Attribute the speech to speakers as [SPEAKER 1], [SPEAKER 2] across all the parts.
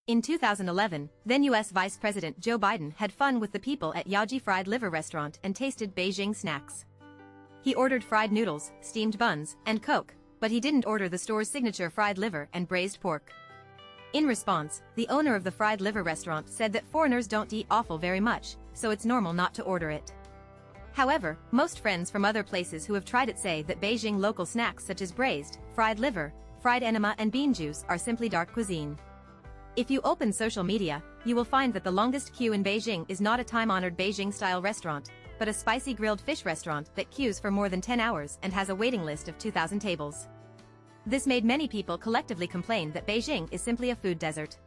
[SPEAKER 1] In 2011, then U.S. Vice President Joe Biden had fun with the people at Yaji Fried Liver Restaurant and tasted Beijing snacks. He ordered fried noodles, steamed buns, and Coke, but he didn't order the store's signature fried liver and braised pork. In response, the owner of the fried liver restaurant said that foreigners don't eat offal very much, so it's normal not to order it. However, most friends from other places who have tried it say that Beijing local snacks such as braised, fried liver, fried enema and bean juice are simply dark cuisine. If you open social media, you will find that the longest queue in Beijing is not a time-honored Beijing-style restaurant, but a spicy grilled fish restaurant that queues for more than 10 hours and has a waiting list of 2,000 tables. This made many people collectively complain that Beijing is simply a food desert.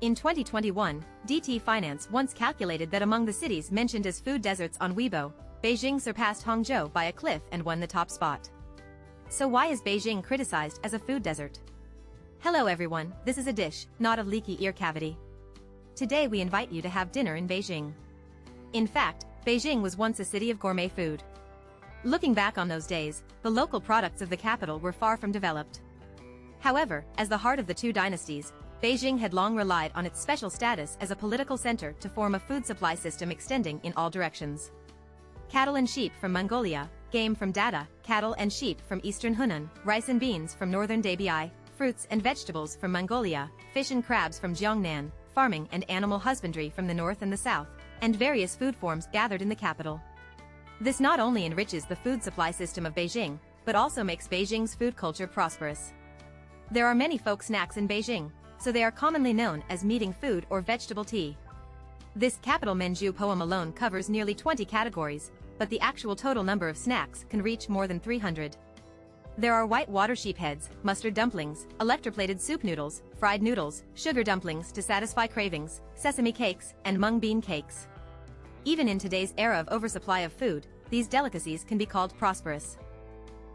[SPEAKER 1] In 2021, DT Finance once calculated that among the cities mentioned as food deserts on Weibo, Beijing surpassed Hangzhou by a cliff and won the top spot. So why is Beijing criticized as a food desert? Hello everyone, this is a dish, not of leaky ear cavity. Today we invite you to have dinner in Beijing. In fact, Beijing was once a city of gourmet food. Looking back on those days, the local products of the capital were far from developed. However, as the heart of the two dynasties, Beijing had long relied on its special status as a political center to form a food supply system extending in all directions. Cattle and sheep from Mongolia, game from Dada, cattle and sheep from eastern Hunan, rice and beans from northern Dabiai, fruits and vegetables from Mongolia, fish and crabs from Jiangnan, farming and animal husbandry from the north and the south, and various food forms gathered in the capital. This not only enriches the food supply system of Beijing, but also makes Beijing's food culture prosperous. There are many folk snacks in Beijing, so they are commonly known as meeting food or vegetable tea. This capital menu poem alone covers nearly 20 categories, but the actual total number of snacks can reach more than 300. There are white water sheep heads, mustard dumplings, electroplated soup noodles, fried noodles, sugar dumplings to satisfy cravings, sesame cakes, and mung bean cakes. Even in today's era of oversupply of food, these delicacies can be called prosperous.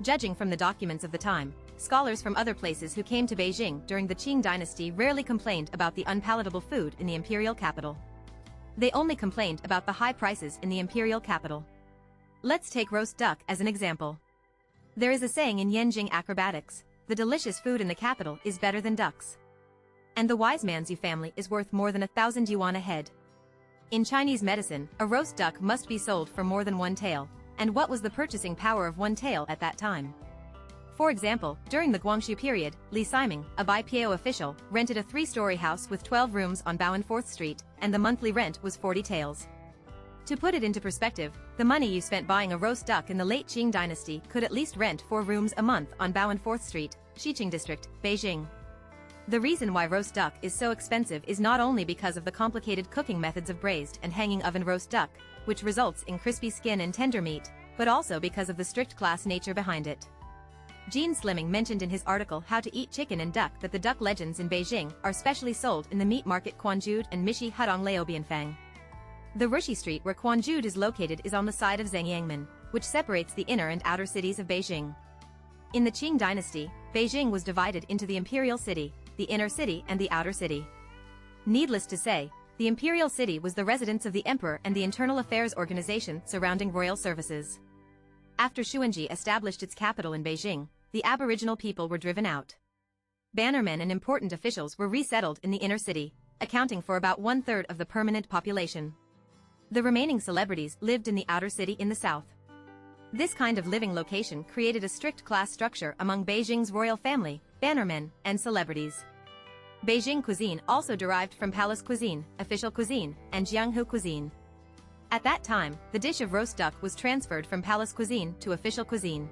[SPEAKER 1] Judging from the documents of the time, scholars from other places who came to Beijing during the Qing dynasty rarely complained about the unpalatable food in the imperial capital. They only complained about the high prices in the imperial capital. Let's take roast duck as an example. There is a saying in Yanjing acrobatics, the delicious food in the capital is better than ducks. And the wise man's yu family is worth more than 1,000 yuan a head. In Chinese medicine, a roast duck must be sold for more than one tael, and what was the purchasing power of one tael at that time? For example, during the Guangxu period, Li Siming, a Baipio official, rented a 3-story house with 12 rooms on Bowen 4th Street, and the monthly rent was 40 taels. To put it into perspective, the money you spent buying a roast duck in the late Qing dynasty could at least rent 4 rooms a month on Bowen 4th Street, Xiqing District, Beijing. The reason why roast duck is so expensive is not only because of the complicated cooking methods of braised and hanging oven roast duck, which results in crispy skin and tender meat, but also because of the strict class nature behind it. Gene Slimming mentioned in his article How to Eat Chicken and Duck that the duck legends in Beijing are specially sold in the meat market Quanjude and Mishi Hudong Laobianfang. The Rushi Street where Quanjude is located is on the side of Zhengyangmen, which separates the inner and outer cities of Beijing. In the Qing dynasty, Beijing was divided into the imperial city, the inner city and the outer city. Needless to say, the imperial city was the residence of the emperor and the internal affairs organization surrounding royal services. After Xuanji established its capital in Beijing, the aboriginal people were driven out. Bannermen and important officials were resettled in the inner city, accounting for about 1/3 of the permanent population. The remaining celebrities lived in the outer city in the south. This kind of living location created a strict class structure among Beijing's royal family, bannermen, and celebrities. Beijing cuisine also derived from palace cuisine, official cuisine, and Jianghu cuisine. At that time, the dish of roast duck was transferred from palace cuisine to official cuisine.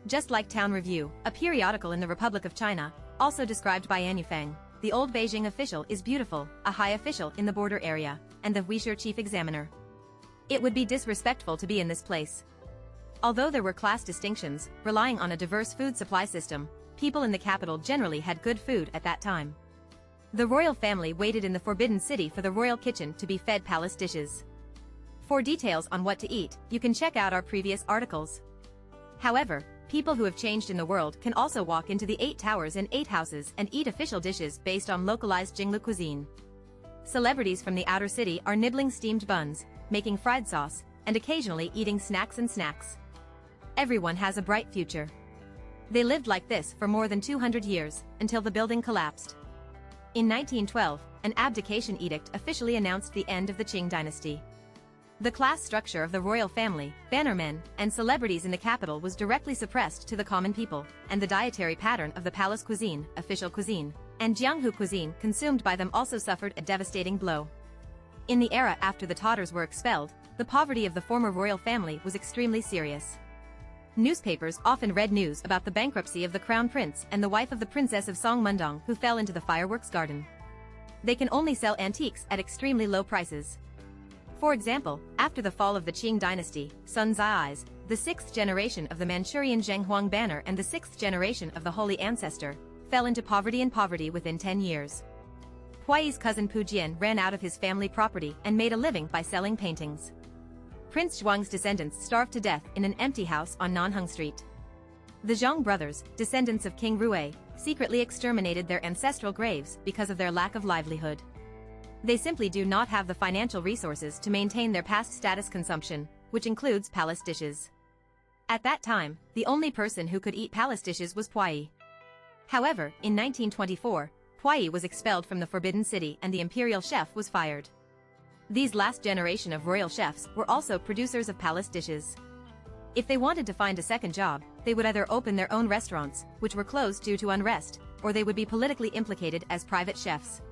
[SPEAKER 1] Just like Town Review, a periodical in the Republic of China, also described by An Yufang, the old Beijing official is beautiful, a high official in the border area, and the Wuishe chief examiner. It would be disrespectful to be in this place. Although there were class distinctions, relying on a diverse food supply system, people in the capital generally had good food at that time. The royal family waited in the Forbidden City for the royal kitchen to be fed palace dishes. For details on what to eat, you can check out our previous articles. However, people who have changed in the world can also walk into the 8 towers and 8 houses and eat official dishes based on localized Jinglu cuisine. Celebrities from the outer city are nibbling steamed buns, making fried sauce, and occasionally eating snacks. Everyone has a bright future. They lived like this for more than 200 years, until the building collapsed. In 1912, an abdication edict officially announced the end of the Qing dynasty. The class structure of the royal family, bannermen, and celebrities in the capital was directly suppressed to the common people, and the dietary pattern of the palace cuisine, official cuisine, and Jianghu cuisine consumed by them also suffered a devastating blow. In the era after the Tatars were expelled, the poverty of the former royal family was extremely serious. Newspapers often read news about the bankruptcy of the crown prince and the wife of the princess of Songmundong who fell into the fireworks garden. They can only sell antiques at extremely low prices. For example, after the fall of the Qing dynasty, Sun Zai's, the sixth generation of the Manchurian Zhenghuang banner and the sixth generation of the Holy Ancestor, fell into poverty within 10 years. Huai's cousin Pu Jian ran out of his family property and made a living by selling paintings. Prince Zhuang's descendants starved to death in an empty house on Nanheng Street. The Zhang brothers, descendants of King Rui, secretly exterminated their ancestral graves because of their lack of livelihood. They simply do not have the financial resources to maintain their past status consumption, which includes palace dishes. At that time, the only person who could eat palace dishes was Huai. However, in 1924, Huai was expelled from the Forbidden City and the imperial chef was fired. These last generation of royal chefs were also producers of palace dishes. If they wanted to find a second job, they would either open their own restaurants, which were closed due to unrest, or they would be politically implicated as private chefs.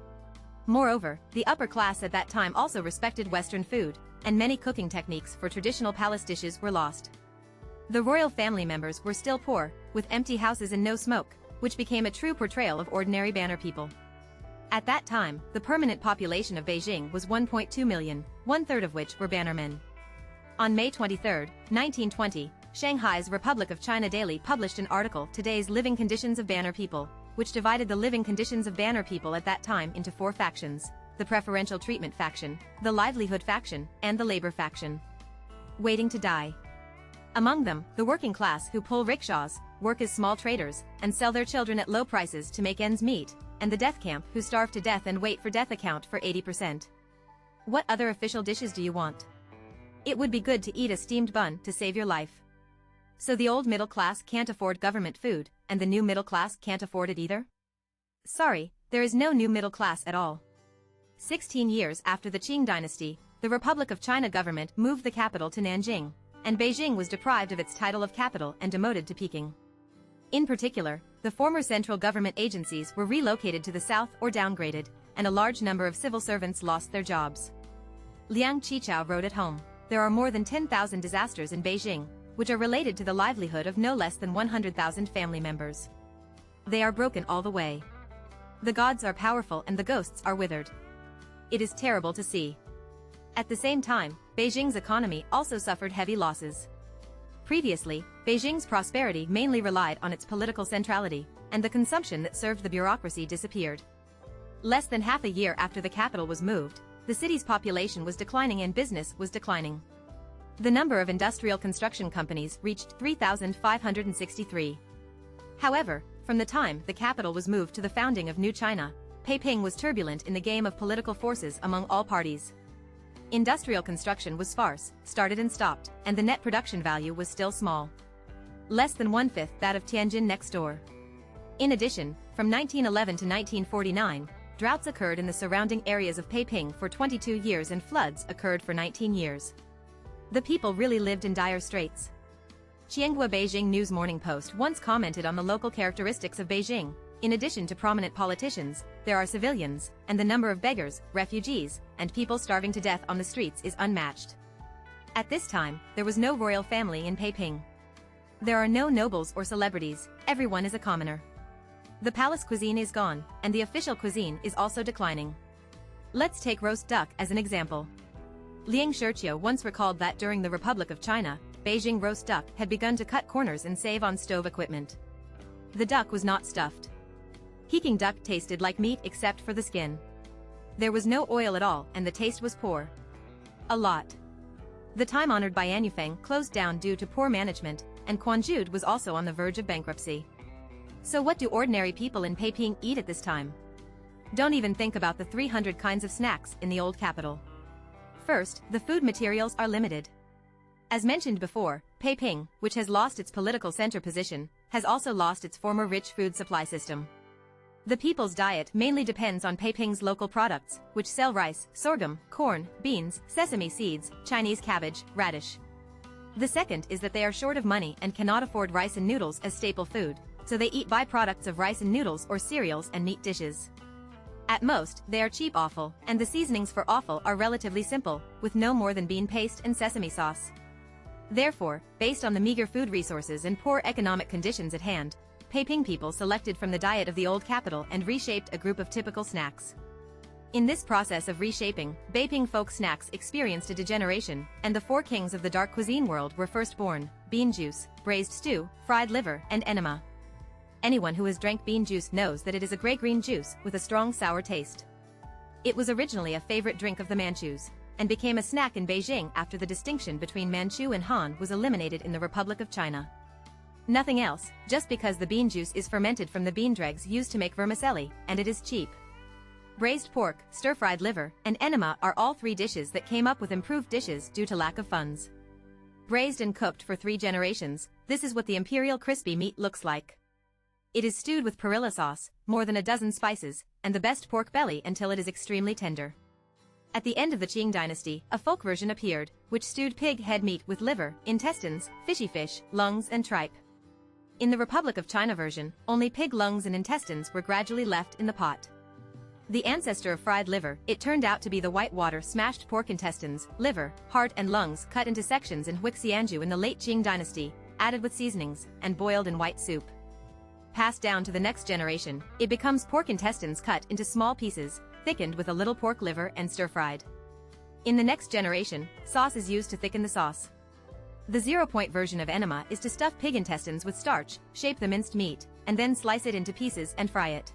[SPEAKER 1] Moreover, the upper class at that time also respected Western food, and many cooking techniques for traditional palace dishes were lost. The royal family members were still poor, with empty houses and no smoke, which became a true portrayal of ordinary banner people. At that time, the permanent population of Beijing was 1.2 million, one-third of which were bannermen. On May 23, 1920, Shanghai's Republic of China Daily published an article, Today's Living Conditions of Banner People, which divided the living conditions of banner people at that time into 4 factions: the preferential treatment faction, the livelihood faction, and the labor faction. Waiting to die. Among them, the working class who pull rickshaws, work as small traders, and sell their children at low prices to make ends meet, and the death camp who starve to death and wait for death account for 80%. What other official dishes do you want? It would be good to eat a steamed bun to save your life. So the old middle class can't afford government food, and the new middle class can't afford it either? Sorry, there is no new middle class at all. 16 years after the Qing dynasty, the Republic of China government moved the capital to Nanjing, and Beijing was deprived of its title of capital and demoted to Peking. In particular, the former central government agencies were relocated to the south or downgraded, and a large number of civil servants lost their jobs. Liang Qichao wrote at home, "There are more than 10,000 disasters in Beijing, which are related to the livelihood of no less than 100,000 family members. They are broken all the way. The gods are powerful and the ghosts are withered. It is terrible to see." At the same time, Beijing's economy also suffered heavy losses. Previously, Beijing's prosperity mainly relied on its political centrality, and the consumption that served the bureaucracy disappeared. Less than half a year after the capital was moved, the city's population was declining and business was declining. The number of industrial construction companies reached 3,563. However, from the time the capital was moved to the founding of New China, Peiping was turbulent in the game of political forces among all parties. Industrial construction was sparse, started and stopped, and the net production value was still small. Less than 1/5 that of Tianjin next door. In addition, from 1911 to 1949, droughts occurred in the surrounding areas of Peiping for 22 years and floods occurred for 19 years. The people really lived in dire straits. Qianghua Beijing News Morning Post once commented on the local characteristics of Beijing. In addition to prominent politicians, there are civilians, and the number of beggars, refugees, and people starving to death on the streets is unmatched. At this time, there was no royal family in Peiping. There are no nobles or celebrities, everyone is a commoner. The palace cuisine is gone, and the official cuisine is also declining. Let's take roast duck as an example. Liang Shiqiu once recalled that during the Republic of China, Beijing roast duck had begun to cut corners and save on stove equipment. The duck was not stuffed. Peking duck tasted like meat except for the skin. There was no oil at all and the taste was poor. A lot. The time-honored Bianyufeng closed down due to poor management, and Quanjude was also on the verge of bankruptcy. So what do ordinary people in Peiping eat at this time? Don't even think about the 300 kinds of snacks in the old capital. First, the food materials are limited. As mentioned before, Peiping, which has lost its political center position, has also lost its former rich food supply system. The people's diet mainly depends on Beijing's local products, which sell rice, sorghum, corn, beans, sesame seeds, Chinese cabbage, radish. The second is that they are short of money and cannot afford rice and noodles as staple food, so they eat byproducts of rice and noodles or cereals and meat dishes. At most, they are cheap offal, and the seasonings for offal are relatively simple, with no more than bean paste and sesame sauce. Therefore, based on the meager food resources and poor economic conditions at hand, Beijing people selected from the diet of the old capital and reshaped a group of typical snacks. In this process of reshaping, Beijing folk snacks experienced a degeneration, and the four kings of the dark cuisine world were first born: bean juice, braised stew, fried liver, and enema. Anyone who has drank bean juice knows that it is a gray-green juice with a strong sour taste. It was originally a favorite drink of the Manchus, and became a snack in Beijing after the distinction between Manchu and Han was eliminated in the Republic of China. Nothing else, just because the bean juice is fermented from the bean dregs used to make vermicelli, and it is cheap. Braised pork, stir-fried liver, and enema are all three dishes that came up with improved dishes due to lack of funds. Braised and cooked for 3 generations, this is what the imperial crispy meat looks like. It is stewed with perilla sauce, more than a dozen spices, and the best pork belly until it is extremely tender. At the end of the Qing dynasty, a folk version appeared, which stewed pig head meat with liver, intestines, fishy fish, lungs and tripe. In the Republic of China version, only pig lungs and intestines were gradually left in the pot. The ancestor of fried liver, it turned out to be the whitewater smashed pork intestines, liver, heart and lungs cut into sections in Huixianju in the late Qing dynasty, added with seasonings, and boiled in white soup. Passed down to the next generation, it becomes pork intestines cut into small pieces, thickened with a little pork liver and stir-fried. In the next generation, sauce is used to thicken the sauce. The 0-point version of enema is to stuff pig intestines with starch, shape the minced meat, and then slice it into pieces and fry it.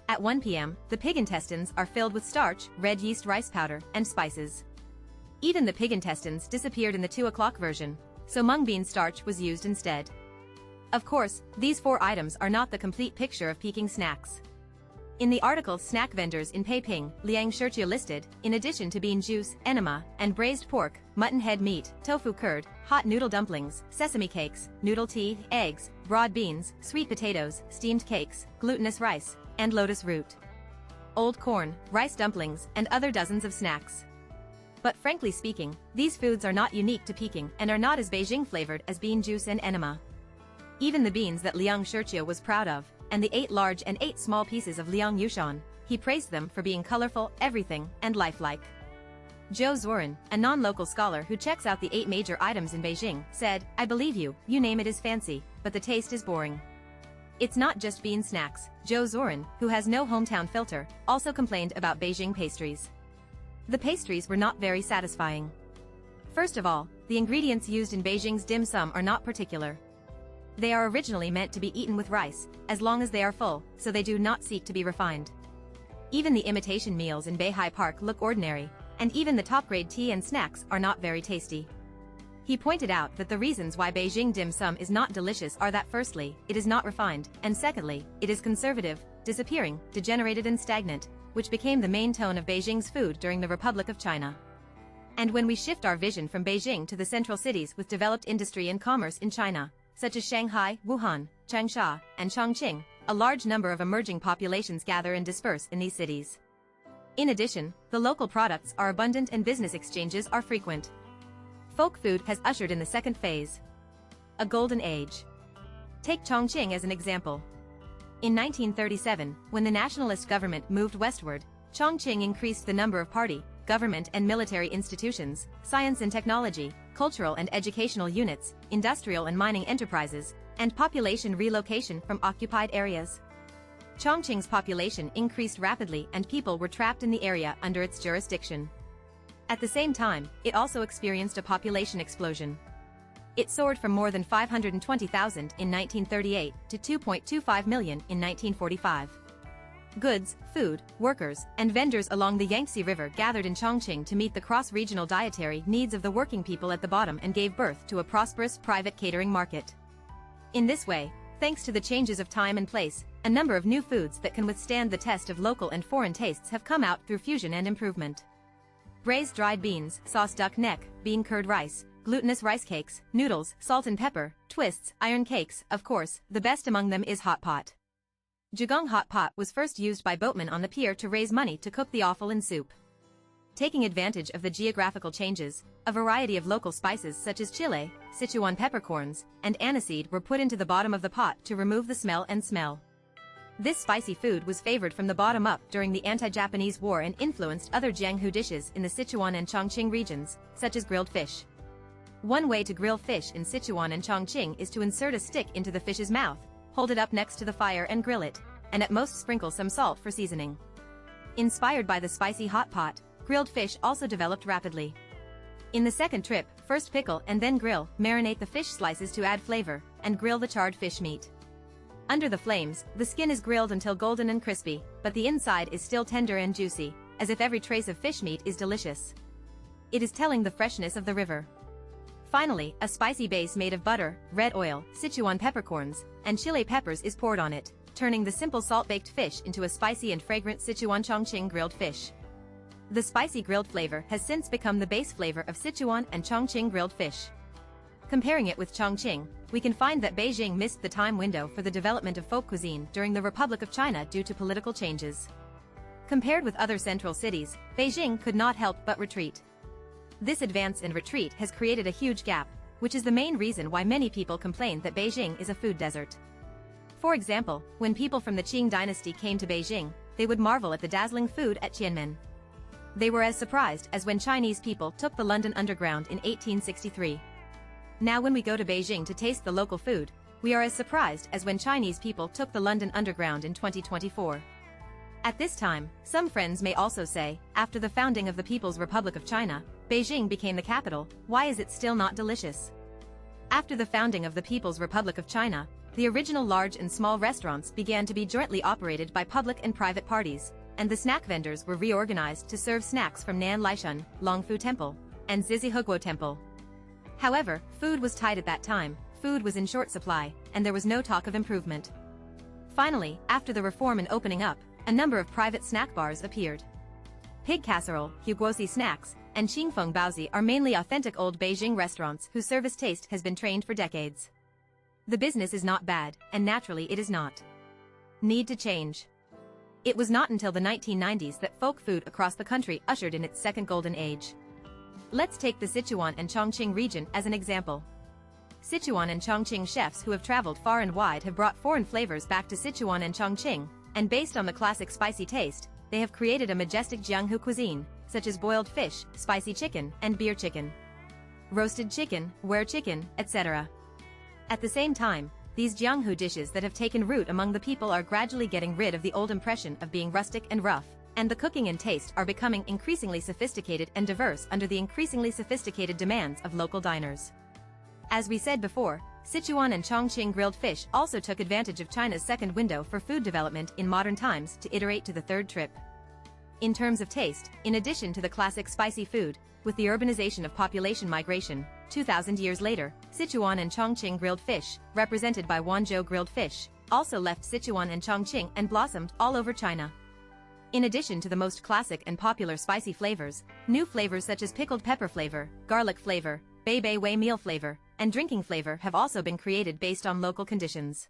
[SPEAKER 1] At 1 p.m., the pig intestines are filled with starch, red yeast rice powder, and spices. Even the pig intestines disappeared in the 2 o'clock version, so mung bean starch was used instead. Of course, these 4 items are not the complete picture of Peking snacks. In the article Snack Vendors in Beijing, Liang Shirqiu listed, in addition to bean juice, enema, and braised pork, mutton head meat, tofu curd, hot noodle dumplings, sesame cakes, noodle tea, eggs, broad beans, sweet potatoes, steamed cakes, glutinous rice, and lotus root. Old corn, rice dumplings, and other dozens of snacks. But frankly speaking, these foods are not unique to Peking and are not as Beijing flavored as bean juice and enema. Even the beans that Liang Shirqiu was proud of, and the 8 large and 8 small pieces of Liang Yushan, he praised them for being colorful, everything, and lifelike. Zhou Zuoren, a non-local scholar who checks out the 8 major items in Beijing, said, "I believe you, you name it is fancy, but the taste is boring." It's not just bean snacks. Zhou Zuoren, who has no hometown filter, also complained about Beijing pastries. The pastries were not very satisfying. First of all, the ingredients used in Beijing's dim sum are not particular. They are originally meant to be eaten with rice, as long as they are full, so they do not seek to be refined. Even the imitation meals in Beihai Park look ordinary, and even the top-grade tea and snacks are not very tasty. He pointed out that the reasons why Beijing dim sum is not delicious are that firstly, it is not refined, and secondly, it is conservative, disappearing, degenerated and stagnant, which became the main tone of Beijing's food during the Republic of China. And when we shift our vision from Beijing to the central cities with developed industry and commerce in China, such as Shanghai, Wuhan, Changsha, and Chongqing, a large number of emerging populations gather and disperse in these cities. In addition, the local products are abundant and business exchanges are frequent. Folk food has ushered in the second phase, a golden age. Take Chongqing as an example. In 1937, when the nationalist government moved westward, Chongqing increased the number of party, government and military institutions, science and technology, cultural and educational units, industrial and mining enterprises, and population relocation from occupied areas. Chongqing's population increased rapidly and people were trapped in the area under its jurisdiction. At the same time, it also experienced a population explosion. It soared from more than 520,000 in 1938 to 2.25 million in 1945. Goods, food, workers, and vendors along the Yangtze River gathered in Chongqing to meet the cross-regional dietary needs of the working people at the bottom and gave birth to a prosperous private catering market. In this way, thanks to the changes of time and place, a number of new foods that can withstand the test of local and foreign tastes have come out through fusion and improvement. Braised dried beans, sauce duck neck, bean curd rice, glutinous rice cakes, noodles, salt and pepper, twists, iron cakes, of course, the best among them is hot pot. Zhegang hot pot was first used by boatmen on the pier to raise money to cook the offal in soup. Taking advantage of the geographical changes, a variety of local spices such as chile, Sichuan peppercorns, and aniseed were put into the bottom of the pot to remove the smell and smell. This spicy food was favored from the bottom up during the anti-Japanese war and influenced other Jianghu dishes in the Sichuan and Chongqing regions, such as grilled fish. One way to grill fish in Sichuan and Chongqing is to insert a stick into the fish's mouth, hold it up next to the fire and grill it, and at most sprinkle some salt for seasoning. Inspired by the spicy hot pot, grilled fish also developed rapidly. In the second trip, first pickle and then grill, marinate the fish slices to add flavor, and grill the charred fish meat. Under the flames, the skin is grilled until golden and crispy, but the inside is still tender and juicy, as if every trace of fish meat is delicious. It is telling the freshness of the river. Finally, a spicy base made of butter, red oil, Sichuan peppercorns, and chile peppers is poured on it, turning the simple salt-baked fish into a spicy and fragrant Sichuan Chongqing grilled fish. The spicy grilled flavor has since become the base flavor of Sichuan and Chongqing grilled fish. Comparing it with Chongqing, we can find that Beijing missed the time window for the development of folk cuisine during the Republic of China due to political changes. Compared with other central cities, Beijing could not help but retreat. This advance and retreat has created a huge gap, which is the main reason why many people complain that Beijing is a food desert. For example, when people from the Qing dynasty came to Beijing, they would marvel at the dazzling food at Tiananmen. They were as surprised as when Chinese people took the London Underground in 1863. Now when we go to Beijing to taste the local food, we are as surprised as when Chinese people took the London Underground in 2024. At this time, some friends may also say, after the founding of the People's Republic of China, Beijing became the capital, why is it still not delicious? After the founding of the People's Republic of China, the original large and small restaurants began to be jointly operated by public and private parties, and the snack vendors were reorganized to serve snacks from Nan Laishan, Longfu Temple, and Ziziheguo Temple. However, food was tight at that time, food was in short supply, and there was no talk of improvement. Finally, after the reform and opening up, a number of private snack bars appeared. Pig Casserole, Huguosi Snacks, and Qingfeng Baozi are mainly authentic old Beijing restaurants whose service taste has been trained for decades. The business is not bad, and naturally it is not. Need to change. It was not until the 1990s that folk food across the country ushered in its second golden age. Let's take the Sichuan and Chongqing region as an example. Sichuan and Chongqing chefs who have traveled far and wide have brought foreign flavors back to Sichuan and Chongqing, and based on the classic spicy taste, they have created a majestic Jianghu cuisine, such as boiled fish, spicy chicken, and beer chicken, roasted chicken, ware chicken, etc. At the same time, these Jianghu dishes that have taken root among the people are gradually getting rid of the old impression of being rustic and rough, and the cooking and taste are becoming increasingly sophisticated and diverse under the increasingly sophisticated demands of local diners. As we said before, Sichuan and Chongqing grilled fish also took advantage of China's second window for food development in modern times to iterate to the third trip. In terms of taste, in addition to the classic spicy food, with the urbanization of population migration, 2,000 years later, Sichuan and Chongqing grilled fish, represented by Wanzhou grilled fish, also left Sichuan and Chongqing and blossomed all over China. In addition to the most classic and popular spicy flavors, new flavors such as pickled pepper flavor, garlic flavor, bei wei meal flavor, and drinking flavor have also been created based on local conditions.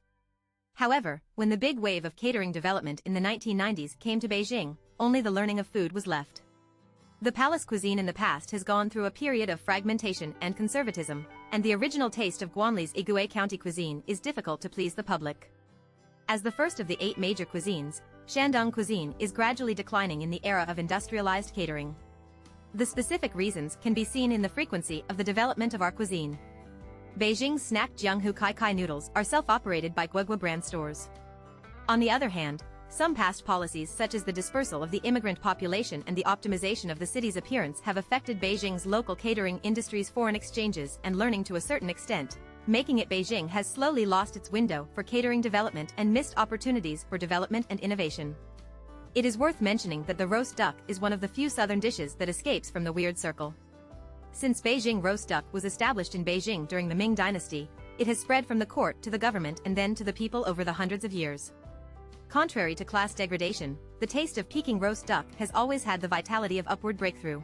[SPEAKER 1] However, when the big wave of catering development in the 1990s came to Beijing, only the learning of food was left. The palace cuisine in the past has gone through a period of fragmentation and conservatism, and the original taste of Guanli's Igui County cuisine is difficult to please the public. As the first of the 8 major cuisines, Shandong cuisine is gradually declining in the era of industrialized catering. The specific reasons can be seen in the frequency of the development of our cuisine. Beijing's snack Jianghu Kai Kai noodles are self-operated by Guogua brand stores. On the other hand, some past policies such as the dispersal of the immigrant population and the optimization of the city's appearance have affected Beijing's local catering industry's foreign exchanges and learning to a certain extent, making it Beijing has slowly lost its window for catering development and missed opportunities for development and innovation. It is worth mentioning that the roast duck is one of the few southern dishes that escapes from the weird circle. Since Beijing roast duck was established in Beijing during the Ming Dynasty, it has spread from the court to the government and then to the people over the hundreds of years. Contrary to class degradation, the taste of Peking roast duck has always had the vitality of upward breakthrough.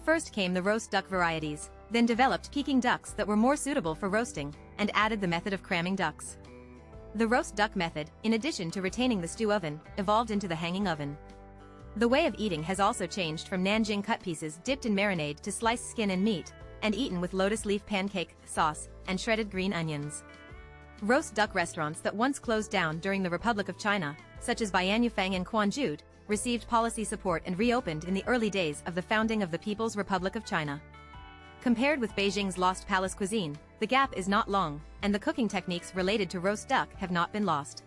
[SPEAKER 1] First came the roast duck varieties, then developed Peking ducks that were more suitable for roasting, and added the method of cramming ducks. The roast duck method, in addition to retaining the stew oven, evolved into the hanging oven. The way of eating has also changed from Nanjing cut pieces dipped in marinade to sliced skin and meat, and eaten with lotus leaf pancake, sauce, and shredded green onions. Roast duck restaurants that once closed down during the Republic of China, such as Baiyanyufang and Quanzhou, received policy support and reopened in the early days of the founding of the People's Republic of China. Compared with Beijing's Lost Palace cuisine, the gap is not long, and the cooking techniques related to roast duck have not been lost.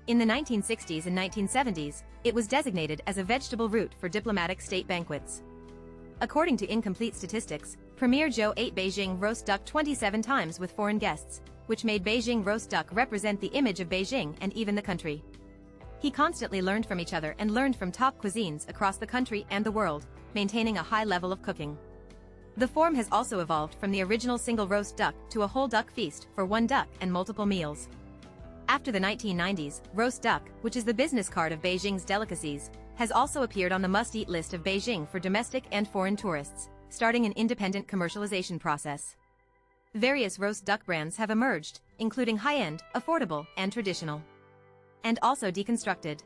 [SPEAKER 1] In the 1960s and 1970s, it was designated as a vegetable route for diplomatic state banquets. According to incomplete statistics, Premier Zhou ate Beijing roast duck 27 times with foreign guests, which made Beijing roast duck represent the image of Beijing and even the country. He constantly learned from each other and learned from top cuisines across the country and the world, maintaining a high level of cooking. The form has also evolved from the original single roast duck to a whole duck feast for one duck and multiple meals. After the 1990s, roast duck, which is the business card of Beijing's delicacies, has also appeared on the must-eat list of Beijing for domestic and foreign tourists, starting an independent commercialization process. Various roast duck brands have emerged, including high-end, affordable, and traditional. And also deconstructed.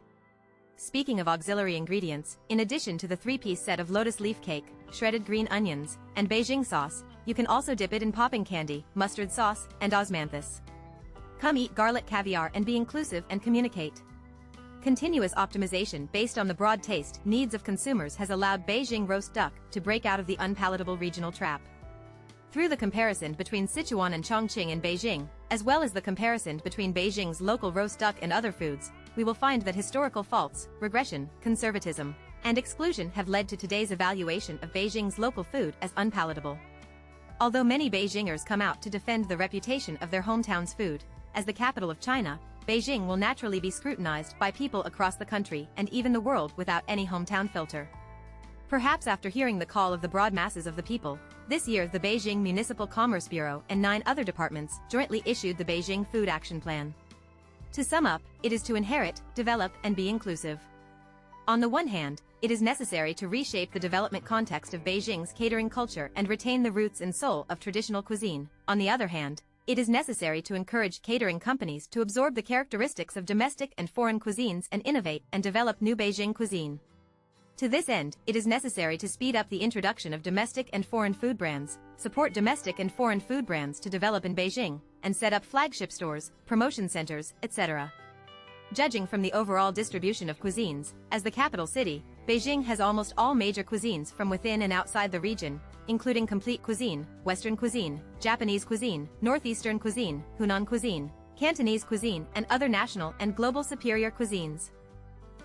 [SPEAKER 1] Speaking of auxiliary ingredients, in addition to the three-piece set of lotus leaf cake, shredded green onions, and Beijing sauce, you can also dip it in popping candy, mustard sauce, and osmanthus. Come eat garlic caviar and be inclusive and communicate. Continuous optimization based on the broad taste needs of consumers has allowed Beijing roast duck to break out of the unpalatable regional trap. Through the comparison between Sichuan and Chongqing and Beijing, as well as the comparison between Beijing's local roast duck and other foods, we will find that historical faults, regression, conservatism, and exclusion have led to today's evaluation of Beijing's local food as unpalatable. Although many Beijingers come out to defend the reputation of their hometown's food, as the capital of China, Beijing will naturally be scrutinized by people across the country and even the world without any hometown filter. Perhaps after hearing the call of the broad masses of the people, this year the Beijing Municipal Commerce Bureau and 9 other departments jointly issued the Beijing Food Action Plan. To sum up, it is to inherit, develop, and be inclusive. On the one hand, it is necessary to reshape the development context of Beijing's catering culture and retain the roots and soul of traditional cuisine. On the other hand, it is necessary to encourage catering companies to absorb the characteristics of domestic and foreign cuisines and innovate and develop new Beijing cuisine. To this end, it is necessary to speed up the introduction of domestic and foreign food brands, support domestic and foreign food brands to develop in Beijing, and set up flagship stores, promotion centers, etc. Judging from the overall distribution of cuisines, as the capital city, Beijing has almost all major cuisines from within and outside the region, including complete cuisine, Western cuisine, Japanese cuisine, Northeastern cuisine, Hunan cuisine, Cantonese cuisine, and other national and global superior cuisines.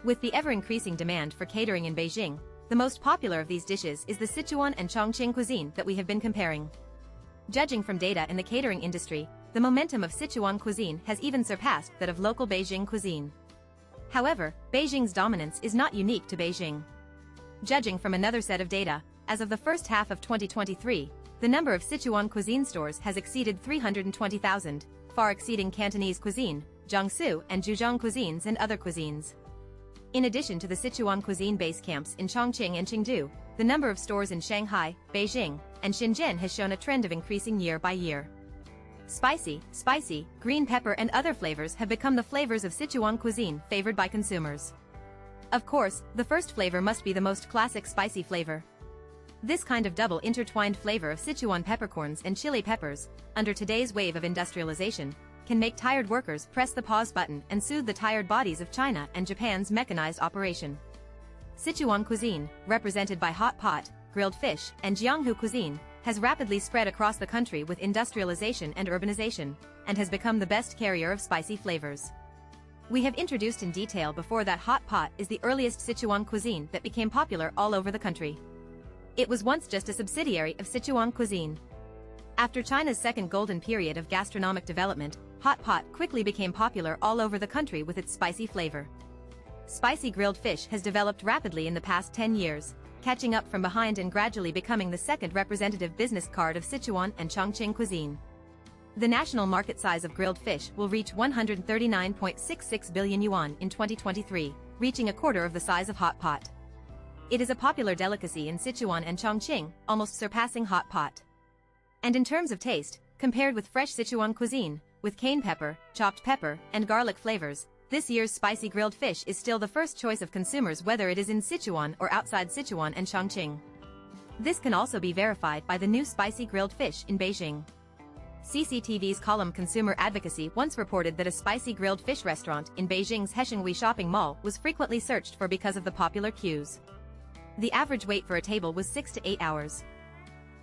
[SPEAKER 1] With the ever-increasing demand for catering in Beijing, the most popular of these dishes is the Sichuan and Chongqing cuisine that we have been comparing. Judging from data in the catering industry, the momentum of Sichuan cuisine has even surpassed that of local Beijing cuisine. However, Beijing's dominance is not unique to Beijing. Judging from another set of data, as of the first half of 2023, the number of Sichuan cuisine stores has exceeded 320,000, far exceeding Cantonese cuisine, Jiangsu and Zhejiang cuisines and other cuisines. In addition to the Sichuan cuisine base camps in Chongqing and Chengdu, the number of stores in Shanghai, Beijing, and Shenzhen has shown a trend of increasing year by year. Spicy, green pepper and other flavors have become the flavors of Sichuan cuisine favored by consumers. Of course, the first flavor must be the most classic spicy flavor. This kind of double intertwined flavor of Sichuan peppercorns and chili peppers, under today's wave of industrialization, can make tired workers press the pause button and soothe the tired bodies of China and Japan's mechanized operation. Sichuan cuisine, represented by hot pot, grilled fish, and Jianghu cuisine, has rapidly spread across the country with industrialization and urbanization, and has become the best carrier of spicy flavors. We have introduced in detail before that hot pot is the earliest Sichuan cuisine that became popular all over the country. It was once just a subsidiary of Sichuan cuisine. After China's second golden period of gastronomic development, hot pot quickly became popular all over the country with its spicy flavor. Spicy grilled fish has developed rapidly in the past 10 years, catching up from behind and gradually becoming the second representative business card of Sichuan and Chongqing cuisine. The national market size of grilled fish will reach 139.66 billion yuan in 2023, reaching a quarter of the size of hot pot. It is a popular delicacy in Sichuan and Chongqing, almost surpassing hot pot. And in terms of taste, compared with fresh Sichuan cuisine, with cayenne pepper, chopped pepper, and garlic flavors, this year's spicy grilled fish is still the first choice of consumers whether it is in Sichuan or outside Sichuan and Chongqing. This can also be verified by the new spicy grilled fish in Beijing. CCTV's column Consumer Advocacy once reported that a spicy grilled fish restaurant in Beijing's Heshengui shopping mall was frequently searched for because of the popular queues. The average wait for a table was 6 to 8 hours.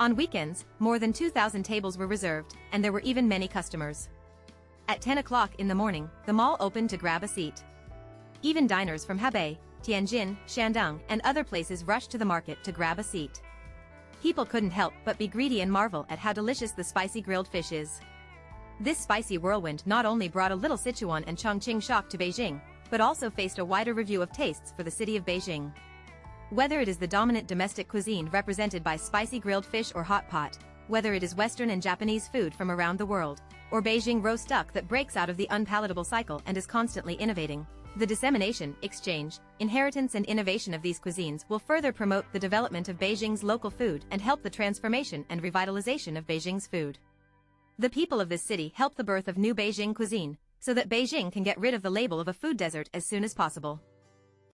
[SPEAKER 1] On weekends, more than 2,000 tables were reserved, and there were even many customers. At 10 o'clock in the morning, the mall opened to grab a seat. Even diners from Hebei, Tianjin, Shandong, and other places rushed to the market to grab a seat. People couldn't help but be greedy and marvel at how delicious the spicy grilled fish is. This spicy whirlwind not only brought a little Sichuan and Chongqing shock to Beijing, but also faced a wider review of tastes for the city of Beijing. Whether it is the dominant domestic cuisine represented by spicy grilled fish or hot pot, whether it is Western and Japanese food from around the world, or Beijing roast duck that breaks out of the unpalatable cycle and is constantly innovating, the dissemination, exchange, inheritance and innovation of these cuisines will further promote the development of Beijing's local food and help the transformation and revitalization of Beijing's food. The people of this city help the birth of new Beijing cuisine, so that Beijing can get rid of the label of a food desert as soon as possible.